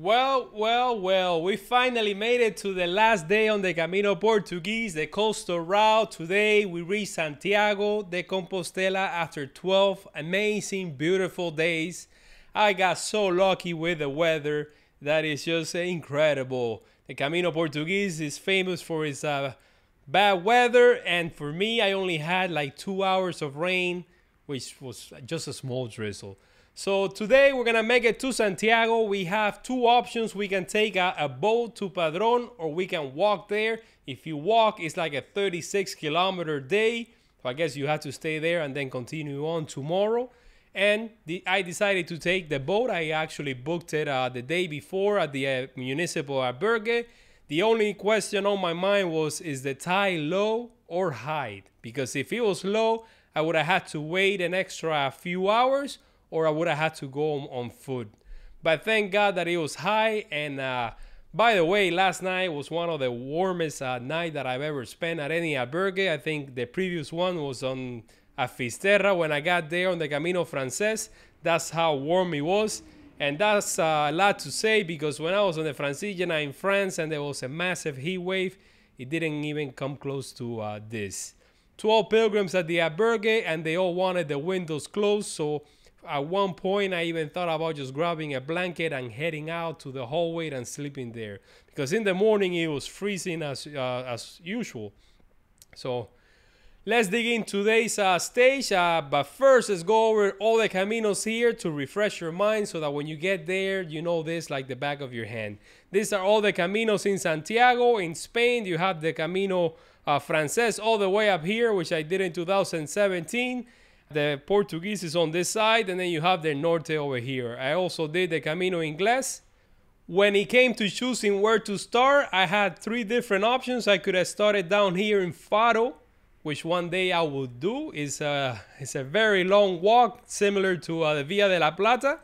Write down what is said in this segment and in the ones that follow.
Well, we finally made it to the last day on the Camino Portuguese, the coastal route. Today we reached Santiago de Compostela after 12 amazing, beautiful days. I got so lucky with the weather that is just incredible. The Camino Portuguese is famous for its bad weather, and for me, I only had like 2 hours of rain, which was just a small drizzle. So today we're gonna make it to Santiago. We have two options. We can take a boat to Padrón, or we can walk there. If you walk, it's like a 36-kilometer day. So I guess you have to stay there and then continue on tomorrow. And I decided to take the boat. I actually booked it the day before at the municipal albergue. The only question on my mind was, is the tide low or high? Because if it was low, I would have had to wait an extra few hours, or I would have had to go on foot. But thank God that it was high. And by the way, last night was one of the warmest nights that I've ever spent at any albergue. I think the previous one was on Fisterra when I got there on the Camino Francés. That's how warm it was. And that's a lot to say, because when I was on the Francigena in France and there was a massive heat wave, it didn't even come close to this. 12 pilgrims at the albergue, and they all wanted the windows closed. So at one point, I even thought about just grabbing a blanket and heading out to the hallway and sleeping there, because in the morning it was freezing as usual. So let's dig into today's stage. But first, let's go over all the caminos here to refresh your mind, so that when you get there, you know this like the back of your hand. These are all the caminos in Santiago. In Spain, you have the Camino Francés all the way up here, which I did in 2017. The Portuguese is on this side, and then you have the Norte over here. I also did the Camino Inglés. When it came to choosing where to start, I had three different options. I could have started down here in Faro, which one day I will do. It's a very long walk, similar to the Via de la Plata.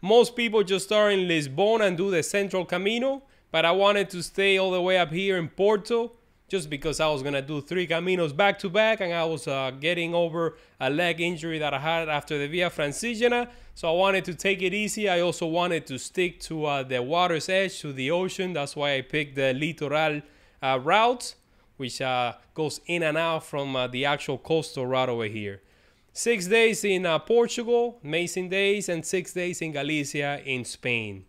Most people just start in Lisbon and do the Central Camino, but I wanted to stay all the way up here in Porto, just because I was going to do three caminos back to back, and I was getting over a leg injury that I had after the Via Francigena. So I wanted to take it easy. I also wanted to stick to the water's edge, to the ocean. That's why I picked the Litoral route, which goes in and out from the actual coastal route over here. 6 days in Portugal, amazing days, and 6 days in Galicia in Spain.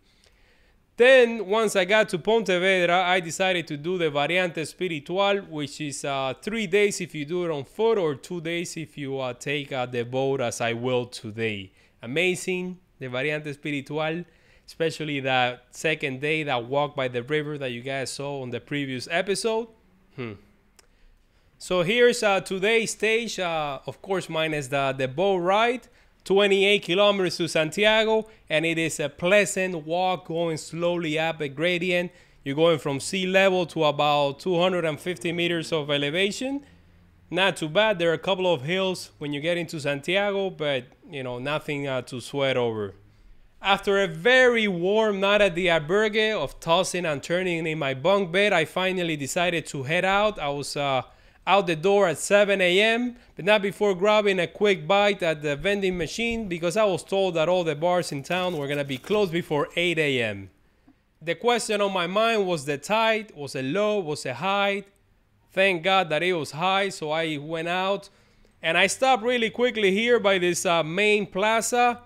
Then, once I got to Pontevedra, I decided to do the Variante Espiritual, which is 3 days if you do it on foot, or 2 days if you take the boat, as I will today. Amazing, the Variante Espiritual, especially that second day, that walk by the river that you guys saw on the previous episode. So here's today's stage, of course minus the boat ride. 28 kilometers to Santiago, and it is a pleasant walk going slowly up a gradient. You're going from sea level to about 250 meters of elevation. Not too bad. There are a couple of hills when you get into Santiago, but you know, nothing to sweat over. After a very warm night at the albergue of tossing and turning in my bunk bed, I finally decided to head out. I was out the door at 7 a.m., but not before grabbing a quick bite at the vending machine, because I was told that all the bars in town were gonna be closed before 8 a.m. The question on my mind was the tide. Was it low? Was it high? Thank God that it was high, so I went out, and I stopped really quickly here by this main plaza,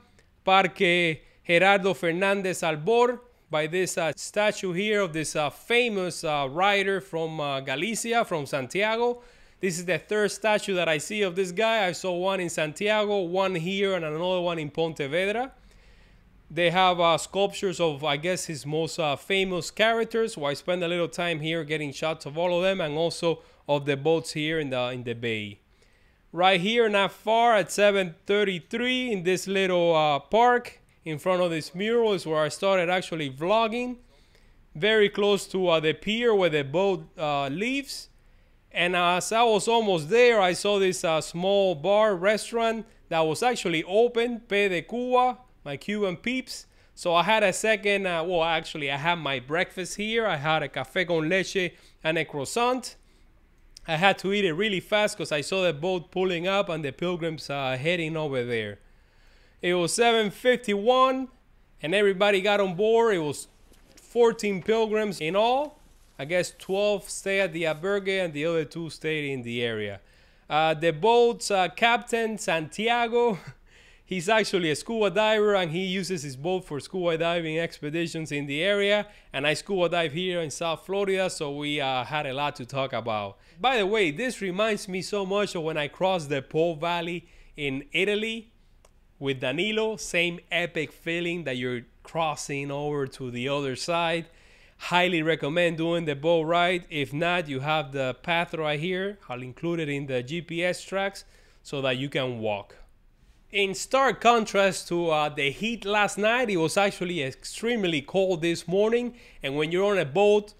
Parque Gerardo Fernández Albor, by this statue here of this famous rider from Galicia, from Santiago. This is the third statue that I see of this guy. I saw one in Santiago, one here, and another one in Pontevedra. They have sculptures of, I guess, his most famous characters, so I spent a little time here getting shots of all of them, and also of the boats here in the bay. Right here, not far, at 7:33, in this little park, in front of this mural, is where I started actually vlogging. Very close to the pier where the boat leaves. And as I was almost there, I saw this small bar restaurant that was actually open, P de Cuba, my Cuban peeps. So I had a second, well actually I had my breakfast here. I had a café con leche and a croissant. I had to eat it really fast because I saw the boat pulling up and the pilgrims heading over there. It was 7:51 and everybody got on board. It was 14 pilgrims in all. I guess 12 stay at the albergue and the other 2 stayed in the area. The boat's captain, Santiago, he's actually a scuba diver and he uses his boat for scuba diving expeditions in the area. And I scuba dive here in South Florida, so we had a lot to talk about. By the way, this reminds me so much of when I crossed the Po Valley in Italy with Danilo. Same epic feeling that you're crossing over to the other side. Highly recommend doing the boat ride. If not, you have the path right here. I'll include it in the GPS tracks so that you can walk. In stark contrast to the heat last night, it was actually extremely cold this morning. And when you're on a boat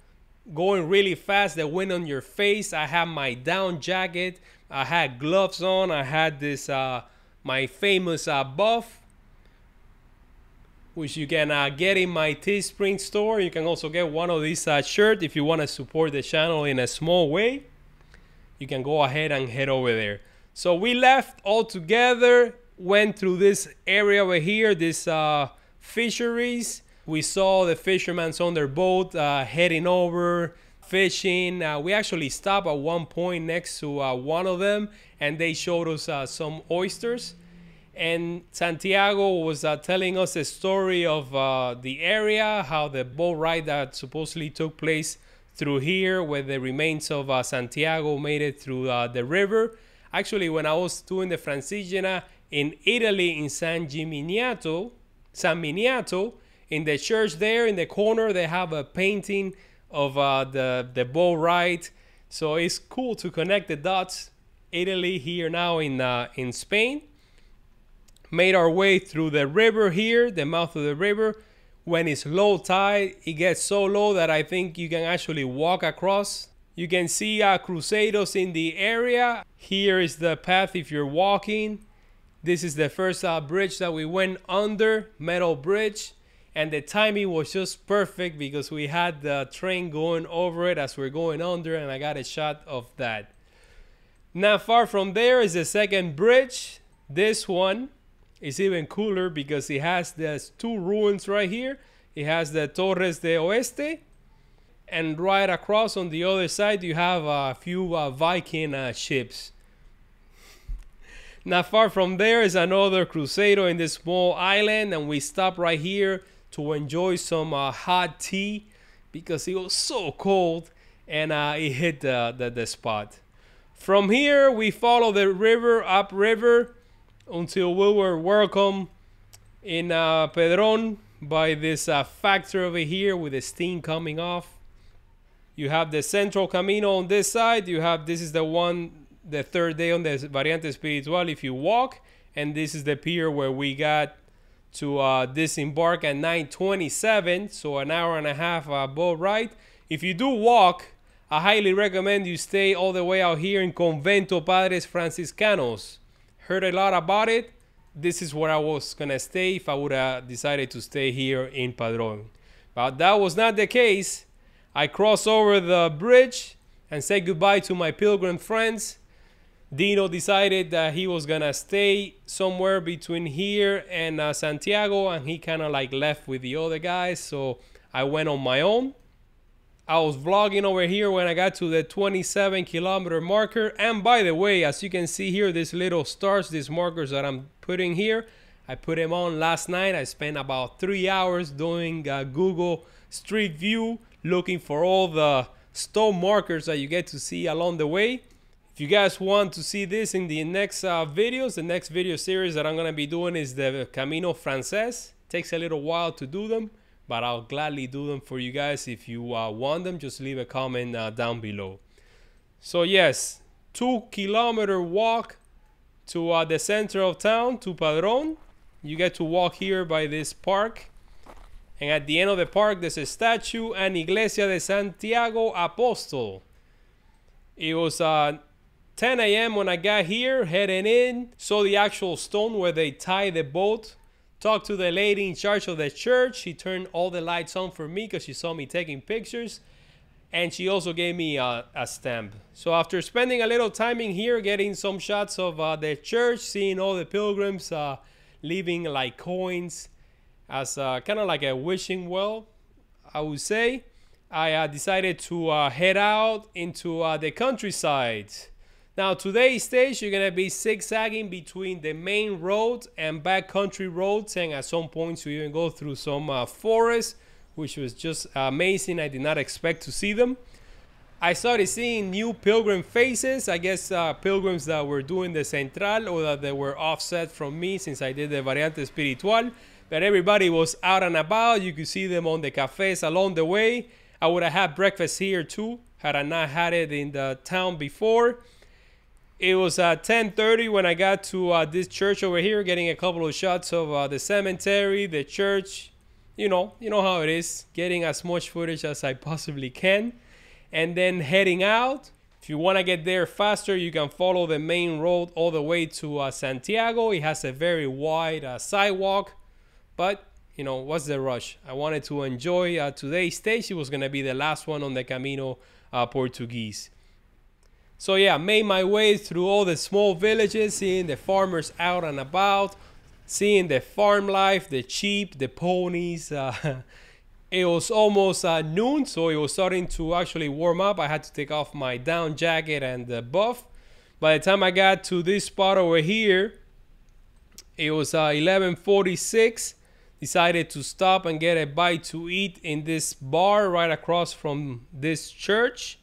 going really fast, the wind on your face, I had my down jacket, I had gloves on, I had this my famous buff, which you can get in my Teespring store. You can also get one of these shirts if you want to support the channel in a small way. You can go ahead and head over there. So we left all together, went through this area over here, this fisheries. We saw the fishermen on their boat heading over, fishing. We actually stopped at one point next to one of them, and they showed us some oysters. And Santiago was telling us a story of the area, how the boat ride that supposedly took place through here, where the remains of Santiago made it through the river. Actually, when I was doing the Francigena in Italy, in San Miniato, in the church there in the corner, they have a painting of the boat ride. So it's cool to connect the dots. Italy here now in Spain. Made our way through the river here, the mouth of the river. When it's low tide, it gets so low that I think you can actually walk across. You can see cruceros in the area. Here is the path if you're walking. This is the first bridge that we went under, metal bridge. And the timing was just perfect because we had the train going over it as we're going under, and I got a shot of that. Not far from there is the second bridge. This one is even cooler because it has these 2 ruins right here. It has the Torres de Oeste, and right across on the other side you have a few Viking ships. Not far from there is another crucero in this small island, and we stopped right here to enjoy some hot tea because it was so cold, and it hit the spot. From here we follow the river, upriver, until we were welcomed in Padrón by this factory over here with the steam coming off. You have the central Camino on this side. You have, this is the one, the third day on the Variante Espiritual if you walk. And this is the pier where we got to disembark at 9:27. So an hour and a half boat ride. If you do walk, I highly recommend you stay all the way out here in Convento Padres Franciscanos. Heard a lot about it. This is where I was gonna stay if I would have decided to stay here in Padrón. But that was not the case. I crossed over the bridge and said goodbye to my pilgrim friends. Dino decided that he was gonna stay somewhere between here and Santiago, and he kind of like left with the other guys, so I went on my own. I was vlogging over here when I got to the 27 kilometer marker. And by the way, as you can see here, these little stars, these markers that I'm putting here, I put them on last night. I spent about 3 hours doing Google Street View, looking for all the stone markers that you get to see along the way. If you guys want to see this in the next videos, the next video series that I'm going to be doing is the Camino Frances. Takes a little while to do them, but I'll gladly do them for you guys. If you want them, just leave a comment down below. So yes, 2 kilometer walk to the center of town, to Padrón. You get to walk here by this park. And at the end of the park, there's a statue and Iglesia de Santiago Apóstol. It was 10 a.m. when I got here, heading in. Saw the actual stone where they tie the boat. Talked to the lady in charge of the church. She turned all the lights on for me because she saw me taking pictures. And she also gave me a stamp. So after spending a little time in here, getting some shots of the church, seeing all the pilgrims leaving like coins as kind of like a wishing well, I would say, I decided to head out into the countryside. Now today's stage, you're gonna be zigzagging between the main road and backcountry roads, and at some points you even go through some forest, which was just amazing. I did not expect to see them. I started seeing new pilgrim faces. I guess pilgrims that were doing the Central or that they were offset from me since I did the Variante Espiritual. But everybody was out and about. You could see them on the cafes along the way. I would have had breakfast here too had I not had it in the town before. It was 10:30 when I got to this church over here, getting a couple of shots of the cemetery, the church. You know how it is, getting as much footage as I possibly can. And then heading out. If you want to get there faster, you can follow the main road all the way to Santiago. It has a very wide sidewalk, but you know, what's the rush? I wanted to enjoy today's stage. It was going to be the last one on the Camino Portuguese. So yeah, made my way through all the small villages, seeing the farmers out and about, seeing the farm life, the sheep, the ponies. It was almost noon, so it was starting to actually warm up. I had to take off my down jacket and the buff. By the time I got to this spot over here, it was 11:46. Decided to stop and get a bite to eat in this bar right across from this church.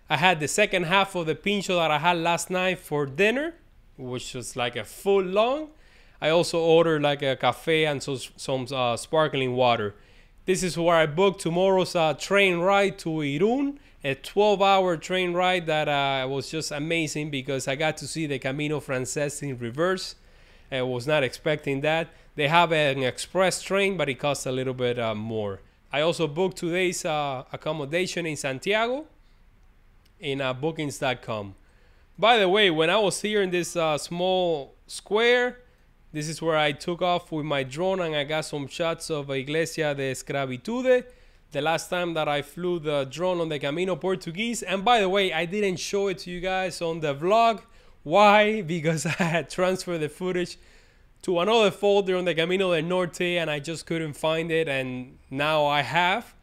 I had the second half of the pincho that I had last night for dinner, which was like a full long. I also ordered like a cafe and some sparkling water. This is where I booked tomorrow's train ride to Irún, a 12-hour train ride that was just amazing because I got to see the Camino Francés in reverse. I was not expecting that. They have an express train, but it costs a little bit more. I also booked today's accommodation in Santiago in bookings.com. By the way, when I was here in this small square, this is where I took off with my drone and I got some shots of Iglesia de Escravitude. The last time that I flew the drone on the Camino Portuguese. And by the way, I didn't show it to you guys on the vlog. Why? Because I had transferred the footage to another folder on the Camino del Norte and I just couldn't find it, and now I have.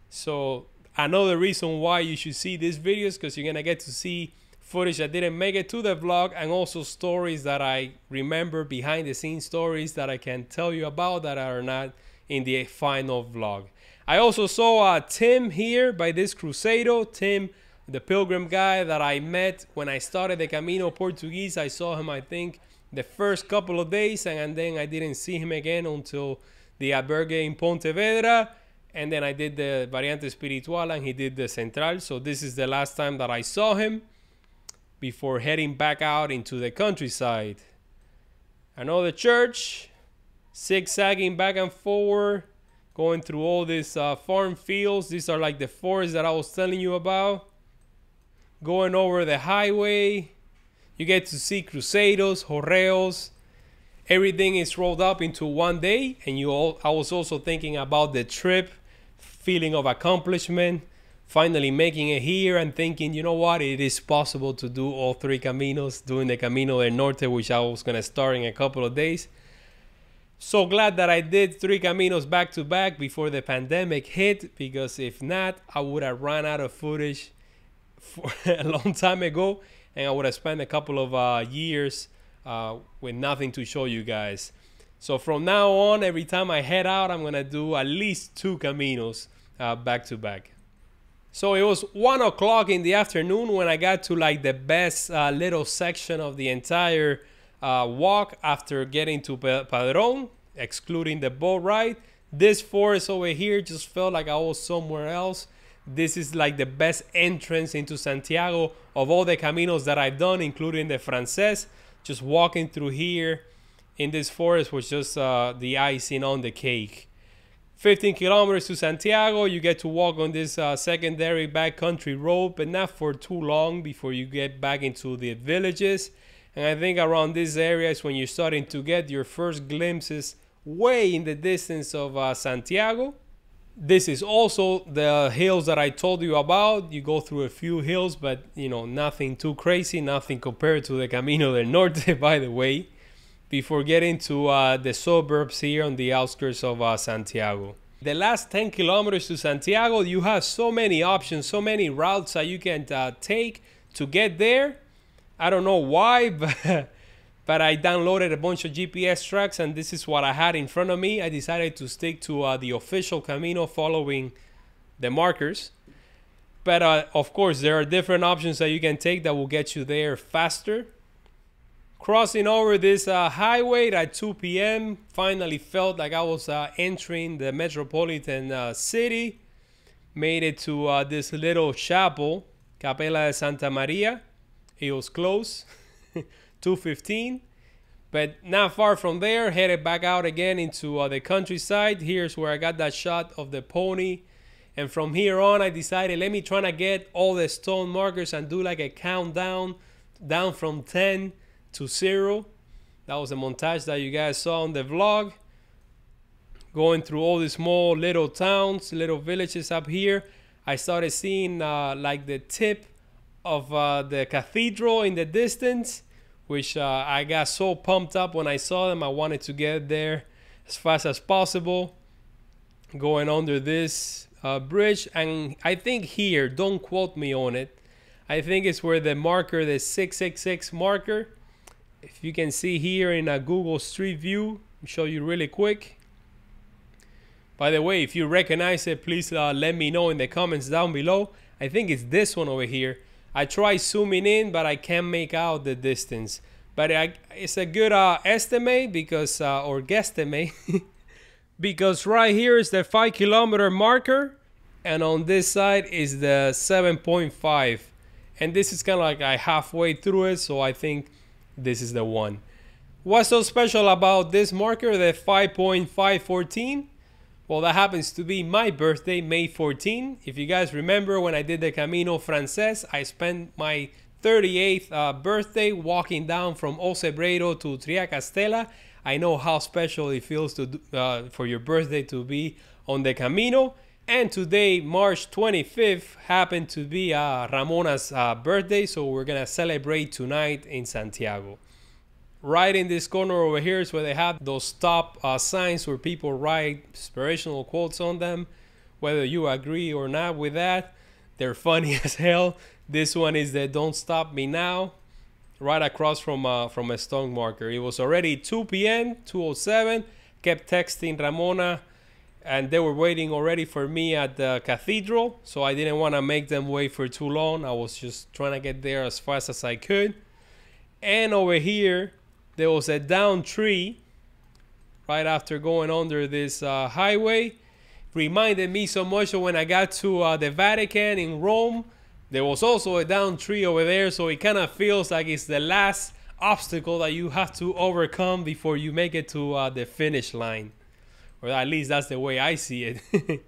So another reason why you should see these videos, because you're gonna get to see footage that didn't make it to the vlog, and also stories that I remember, behind the scenes stories that I can tell you about that are not in the final vlog. I also saw Tim here by this Cruzado. Tim, the pilgrim guy that I met when I started the Camino Portuguese. I saw him, I think, the first couple of days, and then I didn't see him again until the albergue in Pontevedra, and then I did the Variante Espiritual and he did the Central. So this is the last time that I saw him before heading back out into the countryside. Another church, zigzagging back and forward, going through all these farm fields. These are like the forests that I was telling you about. Going over the highway, you get to see cruzados, jorreos. Everything is rolled up into one day, and I was also thinking about the trip, feeling of accomplishment, finally making it here, and thinking, you know what, it is possible to do all three Caminos, doing the Camino del Norte, which I was going to start in a couple of days. So glad that I did 3 Caminos back to back before the pandemic hit, because if not, I would have run out of footage for a long time ago, and I would have spent a couple of years with nothing to show you guys. So from now on, every time I head out, I'm gonna do at least 2 Caminos back to back. So it was 1 o'clock in the afternoon when I got to like the best little section of the entire walk after getting to Padrón, excluding the boat ride. This forest over here just felt like I was somewhere else. This is like the best entrance into Santiago of all the Caminos that I've done, including the Francés. Just walking through here in this forest was just the icing on the cake. 15 kilometers to Santiago. You get to walk on this secondary backcountry road, but not for too long before you get back into the villages. And I think around this area is when you're starting to get your first glimpses way in the distance of Santiago. This is also the hills that I told you about. You go through a few hills, but you know, nothing too crazy, nothing compared to the Camino del Norte, by the way, before getting to the suburbs here on the outskirts of Santiago. The last 10 kilometers to Santiago, you have so many options, so many routes that you can take to get there. I don't know why, but I downloaded a bunch of GPS tracks and this is what I had in front of me. I decided to stick to the official Camino following the markers. But of course, there are different options that you can take that will get you there faster. Crossing over this highway at 2 p.m. Finally felt like I was entering the metropolitan city. Made it to this little chapel, Capella de Santa Maria. It was close, 2:15. But not far from there, headed back out again into the countryside. Here's where I got that shot of the pony. And from here on, I decided, let me try to get all the stone markers and do like a countdown, down from 10 to 0. That was a montage that you guys saw on the vlog. Going through all these small little towns, little villages up here. I started seeing like the tip of the cathedral in the distance, which I got so pumped up when I saw them. I wanted to get there as fast as possible. Going under this bridge, and I think here, don't quote me on it, I think it's where the marker, the 666 marker, if you can see here in a Google Street View, I'll show you really quick. By the way, if you recognize it, please let me know in the comments down below. I think it's this one over here. I tried zooming in, but I can't make out the distance. But it's a good estimate because, or guesstimate, because right here is the 5 kilometer marker, and on this side is the 7.5. And this is kind of like I halfway through it, so I think this is the one. What's so special about this marker, the 5.514? Well, that happens to be my birthday, May 14. If you guys remember when I did the Camino Frances, I spent my 38th birthday walking down from Ocebreiro to Triacastela. I know how special it feels to for your birthday to be on the Camino. And today, March 25th, happened to be Ramona's birthday, so we're gonna celebrate tonight in Santiago. Right in this corner over here is where they have those stop signs where people write inspirational quotes on them. Whether you agree or not with that, they're funny as hell. This one is the "Don't Stop Me Now," right across from a stone marker. It was already 2 p.m., 2:07. Kept texting Ramona, and they were waiting already for me at the cathedral, so I didn't want to make them wait for too long. I was just trying to get there as fast as I could. And over here, there was a down tree right after going under this highway. Reminded me so much of when I got to the Vatican in Rome. There was also a down tree over there, so it kind of feels like it's the last obstacle that you have to overcome before you make it to the finish line. Or at least that's the way I see it.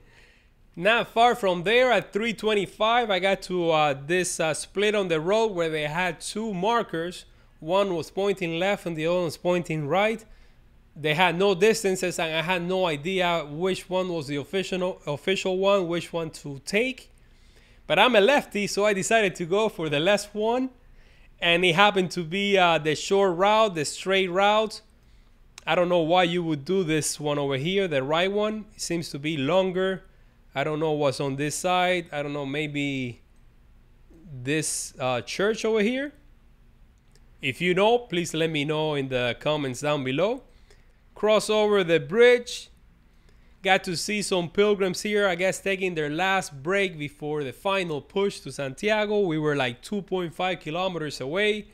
Not far from there at 3:25, I got to this split on the road where they had two markers. One was pointing left and the other was pointing right. They had no distances and I had no idea which one was the official one, which one to take. But I'm a lefty, so I decided to go for the left one. And it happened to be the short route, the straight route. I don't know why you would do this one over here, the right one. It seems to be longer. I don't know what's on this side. I don't know, maybe this church over here. If you know, please let me know in the comments down below. Cross over the bridge. Got to see some pilgrims here, I guess taking their last break before the final push to Santiago. We were like 2.5 kilometers away.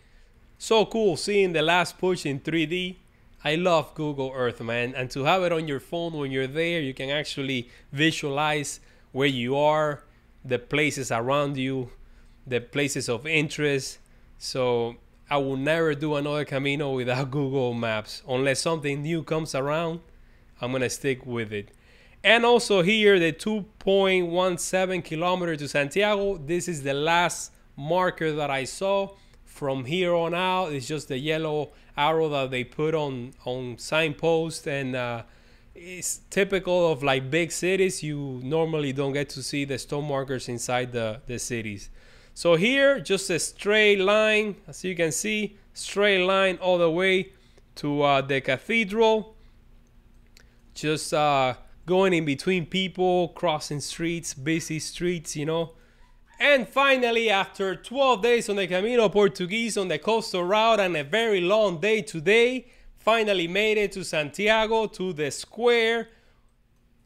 So cool seeing the last push in 3D. I love Google Earth, man. And to have it on your phone when you're there, you can actually visualize where you are, the places around you, the places of interest. So I will never do another Camino without Google Maps. Unless something new comes around, I'm going to stick with it. And also here, the 2.17 kilometers to Santiago. This is the last marker that I saw. From here on out, it's just the yellow arrow that they put on signposts, and it's typical of like big cities. You normally don't get to see the stone markers inside the cities. So here, just a straight line, as you can see, straight line all the way to the cathedral. Just going in between people, crossing streets, busy streets, you know. And finally, after 12 days on the Camino Portuguese on the coastal route and a very long day today, finally made it to Santiago, to the square.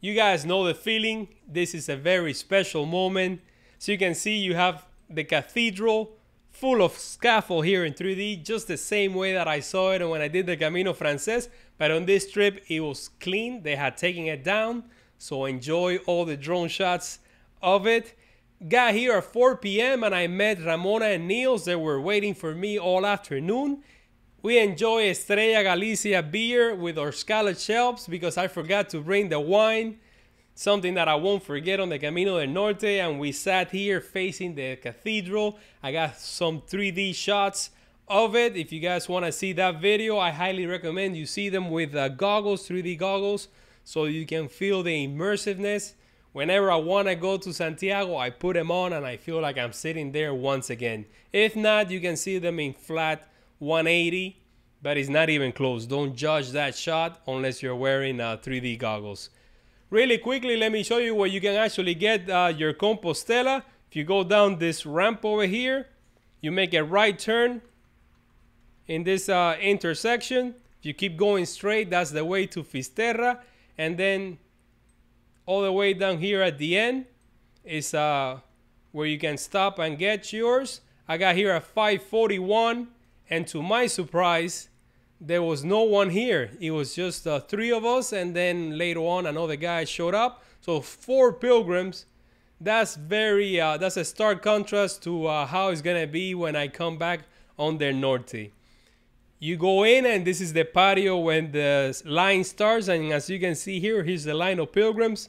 You guys know the feeling. This is a very special moment. So you can see you have the cathedral full of scaffold here in 3D, just the same way that I saw it when I did the Camino Frances. But on this trip, it was clean. They had taken it down. So enjoy all the drone shots of it. Got here at 4 p.m. and I met Ramona and Niels. They were waiting for me all afternoon. We enjoy Estrella Galicia beer with our scallop shelves because I forgot to bring the wine. Something that I won't forget on the Camino del Norte. And we sat here facing the cathedral. I got some 3D shots of it. If you guys want to see that video, I highly recommend you see them with goggles, 3D goggles, so you can feel the immersiveness. Whenever I want to go to Santiago, I put them on and I feel like I'm sitting there once again. If not, you can see them in flat 180, but it's not even close. Don't judge that shot unless you're wearing 3D goggles. Really quickly, let me show you where you can actually get your Compostela. If you go down this ramp over here, you make a right turn in this intersection. If you keep going straight, that's the way to Fisterra. And then all the way down here at the end is where you can stop and get yours. I got here at 5:41, and to my surprise, there was no one here. It was just 3 of us, and then later on another guy showed up. So 4 pilgrims. That's a stark contrast to how it's gonna be when I come back on the Norte. You go in, and this is the patio when the line starts, and as you can see here, here's the line of pilgrims.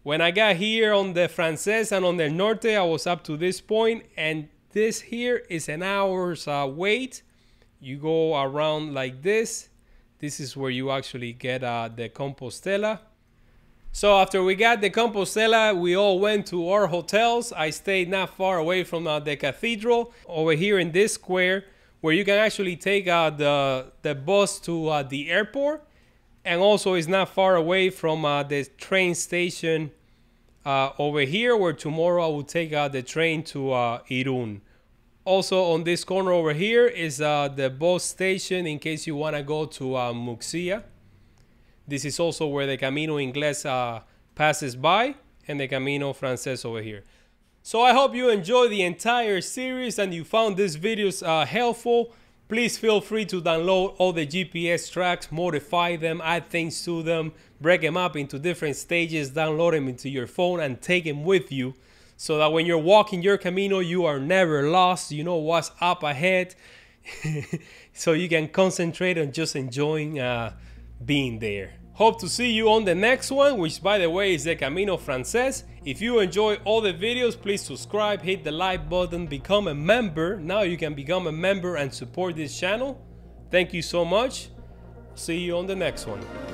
When I got here on the Frances and on the Norte, I was up to this point, and this here is an hour's wait. You go around like this. This is where you actually get the Compostela. So after we got the Compostela, we all went to our hotels. I stayed not far away from the cathedral, over here in this square, where you can actually take the bus to the airport. And also it's not far away from the train station over here, where tomorrow I will take the train to Irún. Also on this corner over here is the bus station in case you want to go to Muxía. This is also where the Camino Inglés passes by, and the Camino Frances over here. So I hope you enjoyed the entire series and you found these videos helpful. Please feel free to download all the GPS tracks, modify them, add things to them, break them up into different stages, download them into your phone and take them with you so that when you're walking your Camino, you are never lost. You know what's up ahead. So you can concentrate on just enjoying being there. Hope to see you on the next one, which by the way is the Camino Frances. If you enjoy all the videos, please subscribe, hit the like button, become a member. Now you can become a member and support this channel. Thank you so much. See you on the next one.